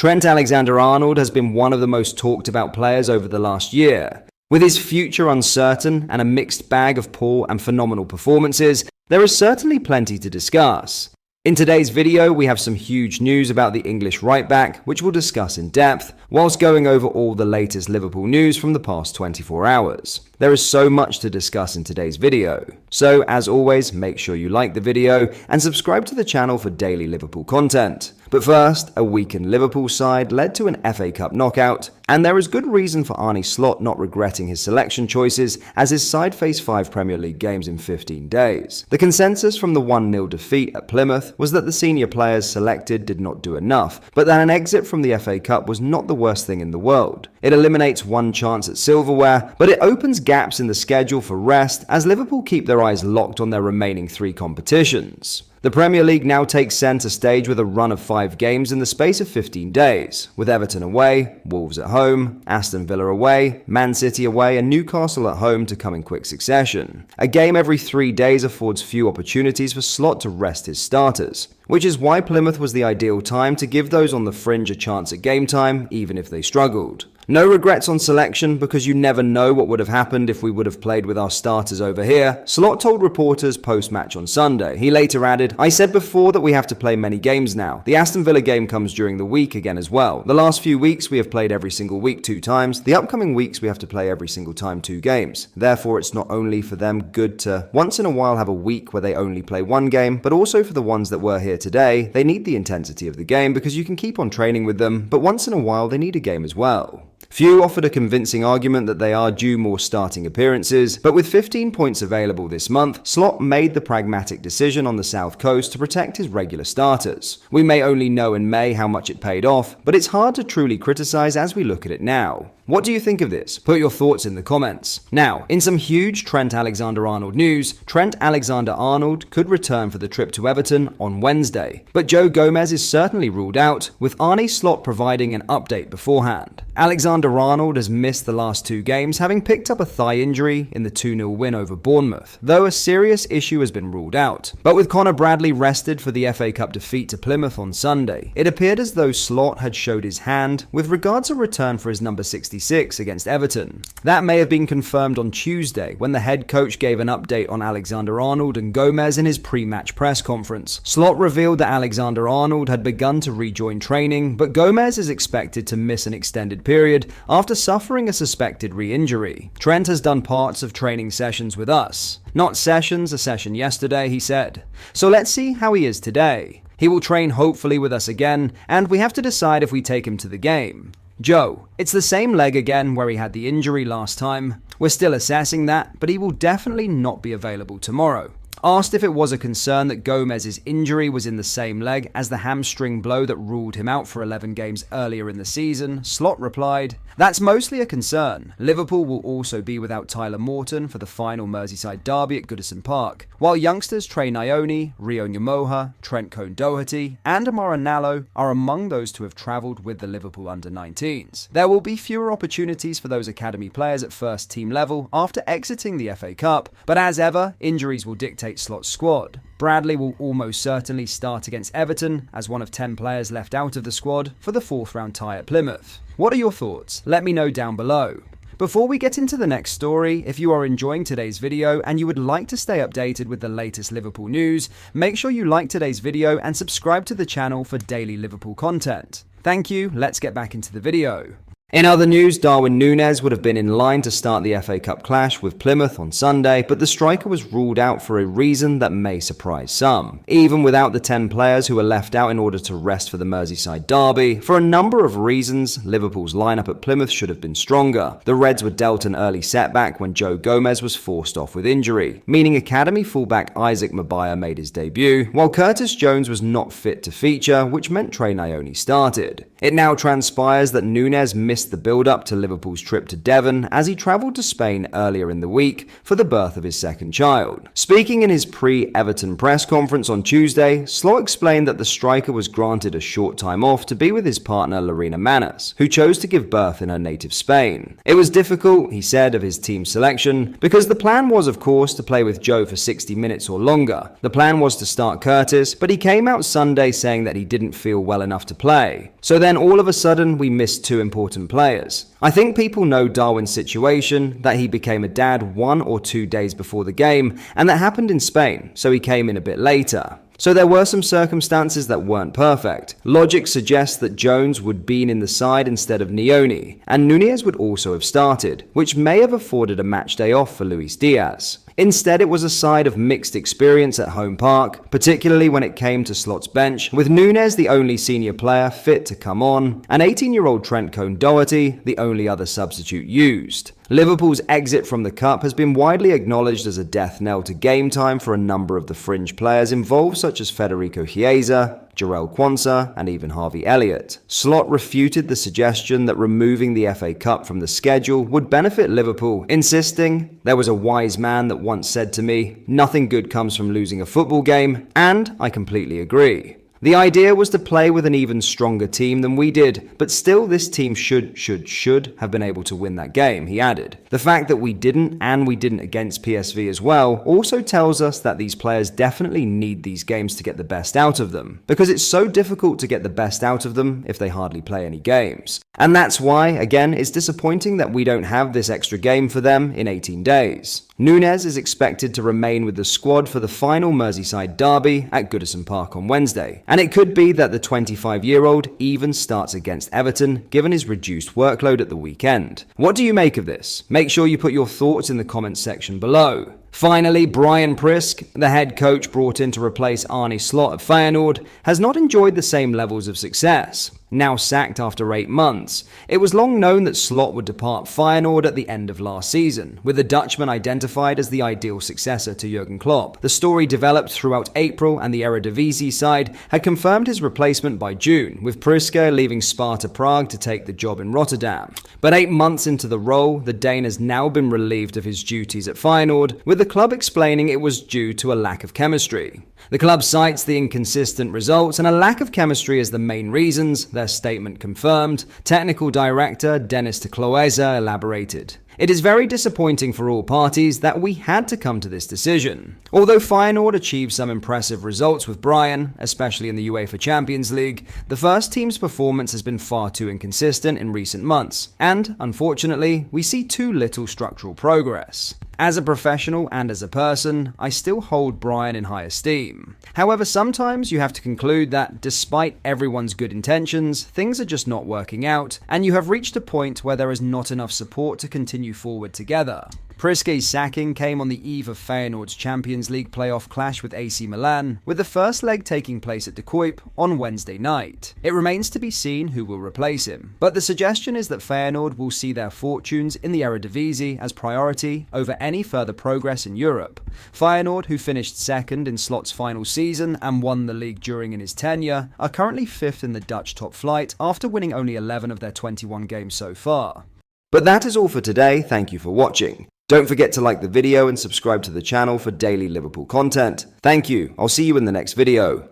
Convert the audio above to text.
Trent Alexander-Arnold has been one of the most talked about players over the last year. With his future uncertain and a mixed bag of poor and phenomenal performances, there is certainly plenty to discuss. In today's video, we have some huge news about the English right-back, which we'll discuss in depth, whilst going over all the latest Liverpool news from the past 24 hours. There is so much to discuss in today's video. So, as always, make sure you like the video and subscribe to the channel for daily Liverpool content. But first, a weakened Liverpool side led to an FA Cup knockout, and there is good reason for Arne Slot not regretting his selection choices as his side faced 5 Premier League games in 15 days. The consensus from the 1-0 defeat at Plymouth was that the senior players selected did not do enough, but that an exit from the FA Cup was not the worst thing in the world. It eliminates one chance at silverware, but it opens gaps in the schedule for rest as Liverpool keep their eyes locked on their remaining 3 competitions. The Premier League now takes centre stage with a run of 5 games in the space of 15 days, with Everton away, Wolves at home, Aston Villa away, Man City away and Newcastle at home to come in quick succession. A game every 3 days affords few opportunities for Slot to rest his starters, which is why Plymouth was the ideal time to give those on the fringe a chance at game time, even if they struggled. No regrets on selection because you never know what would have happened if we would have played with our starters over here, Slot told reporters post-match on Sunday. He later added, "I said before that we have to play many games now. The Aston Villa game comes during the week again as well. The last few weeks we have played every single week 2 times. The upcoming weeks we have to play every single time 2 games. Therefore it's not only for them good to once in a while have a week where they only play 1 game, but also for the ones that were here today, they need the intensity of the game because you can keep on training with them, but once in a while they need a game as well." Few offered a convincing argument that they are due more starting appearances, but with 15 points available this month, Slot made the pragmatic decision on the South Coast to protect his regular starters. We may only know in May how much it paid off, but it's hard to truly criticize as we look at it now. What do you think of this? Put your thoughts in the comments. Now, in some huge Trent Alexander-Arnold news, Trent Alexander-Arnold could return for the trip to Everton on Wednesday, but Joe Gomez is certainly ruled out, with Arne Slot providing an update beforehand. Alexander-Arnold has missed the last 2 games, having picked up a thigh injury in the 2-0 win over Bournemouth, though a serious issue has been ruled out. But with Connor Bradley rested for the FA Cup defeat to Plymouth on Sunday, it appeared as though Slot had showed his hand with regards to return for his number 66 against Everton. That may have been confirmed on Tuesday when the head coach gave an update on Alexander-Arnold and Gomez in his pre-match press conference. Slot revealed that Alexander-Arnold had begun to rejoin training, but Gomez is expected to miss an extended period after suffering a suspected re-injury. "Trent has done parts of training sessions with us. Not sessions, a session yesterday," he said. "So let's see how he is today. He will train hopefully with us again, and we have to decide if we take him to the game. Joe, it's the same leg again where he had the injury last time. We're still assessing that, but he will definitely not be available tomorrow." Asked if it was a concern that Gomez's injury was in the same leg as the hamstring blow that ruled him out for 11 games earlier in the season, Slot replied, "That's mostly a concern. Liverpool will also be without Tyler Morton for the final Merseyside derby at Goodison Park, while youngsters Trey Nyoni, Rio Nyamoha, Trent Cone-Doherty and Amara Nallo are among those to have travelled with the Liverpool under-19s. There will be fewer opportunities for those academy players at first team level after exiting the FA Cup, but as ever, injuries will dictate Slot's squad. Bradley will almost certainly start against Everton as one of 10 players left out of the squad for the 4th round tie at Plymouth. What are your thoughts? Let me know down below. Before we get into the next story, if you are enjoying today's video and you would like to stay updated with the latest Liverpool news, make sure you like today's video and subscribe to the channel for daily Liverpool content. Thank you, let's get back into the video. In other news, Darwin Núñez would have been in line to start the FA Cup clash with Plymouth on Sunday, but the striker was ruled out for a reason that may surprise some. Even without the 10 players who were left out in order to rest for the Merseyside derby, for a number of reasons, Liverpool's lineup at Plymouth should have been stronger. The Reds were dealt an early setback when Joe Gomez was forced off with injury, meaning academy fullback Isaac Mabaya made his debut, while Curtis Jones was not fit to feature, which meant Trey Nyoni started. It now transpires that Núñez missed the build-up to Liverpool's trip to Devon as he travelled to Spain earlier in the week for the birth of his 2nd child. Speaking in his pre-Everton press conference on Tuesday, Slot explained that the striker was granted a short time off to be with his partner Lorena Manas, who chose to give birth in her native Spain. It was difficult, he said, of his team selection, because the plan was of course to play with Joe for 60 minutes or longer. The plan was to start Curtis, but he came out Sunday saying that he didn't feel well enough to play. So then then all of a sudden we missed two important players. I think people know Darwin's situation, that he became a dad 1 or 2 days before the game, and that happened in Spain, so he came in a bit later. So there were some circumstances that weren't perfect. Logic suggests that Jones would been in the side instead of Nioni, and Nunez would also have started, which may have afforded a match day off for Luis Diaz. Instead, it was a side of mixed experience at home park, particularly when it came to Slot's bench, with Nunez the only senior player fit to come on, and 18-year-old Trent Doherty the only other substitute used. Liverpool's exit from the Cup has been widely acknowledged as a death knell to game time for a number of the fringe players involved, such as Federico Chiesa, Jarell Quansah, and even Harvey Elliott. Slot refuted the suggestion that removing the FA Cup from the schedule would benefit Liverpool, insisting, "There was a wise man that once said to me, 'Nothing good comes from losing a football game,' and I completely agree." The idea was to play with an even stronger team than we did, but still this team should have been able to win that game, he added. The fact that we didn't, and we didn't against PSV as well, also tells us that these players definitely need these games to get the best out of them, because it's so difficult to get the best out of them if they hardly play any games. And that's why, again, it's disappointing that we don't have this extra game for them in 18 days. Nunez is expected to remain with the squad for the final Merseyside derby at Goodison Park on Wednesday, and it could be that the 25-year-old even starts against Everton given his reduced workload at the weekend. What do you make of this? Make sure you put your thoughts in the comments section below. Finally, Brian Prisk, the head coach brought in to replace Arne Slot at Feyenoord, has not enjoyed the same levels of success. Now sacked after 8 months, it was long known that Slot would depart Feyenoord at the end of last season, with the Dutchman identified as the ideal successor to Jurgen Klopp. The story developed throughout April, and the Eredivisie side had confirmed his replacement by June, with Priske leaving Sparta Prague to take the job in Rotterdam. But 8 months into the role, the Dane has now been relieved of his duties at Feyenoord, with the club explaining it was due to a lack of chemistry. The club cites the inconsistent results and a lack of chemistry as the main reasons, their statement confirmed. Technical director Dennis de Cloeza elaborated. It is very disappointing for all parties that we had to come to this decision. Although Feyenoord achieved some impressive results with Brian, especially in the UEFA Champions League, the first team's performance has been far too inconsistent in recent months, and, unfortunately, we see too little structural progress. As a professional and as a person, I still hold Brian in high esteem. However, sometimes you have to conclude that despite everyone's good intentions, things are just not working out, and you have reached a point where there is not enough support to continue forward together. Priske's sacking came on the eve of Feyenoord's Champions League playoff clash with AC Milan, with the first leg taking place at De Kuip on Wednesday night. It remains to be seen who will replace him, but the suggestion is that Feyenoord will see their fortunes in the Eredivisie as priority over any further progress in Europe. Feyenoord, who finished second in Slot's final season and won the league during his tenure, are currently 5th in the Dutch top flight after winning only 11 of their 21 games so far. But that is all for today. Thank you for watching. Don't forget to like the video and subscribe to the channel for daily Liverpool content. Thank you. I'll see you in the next video.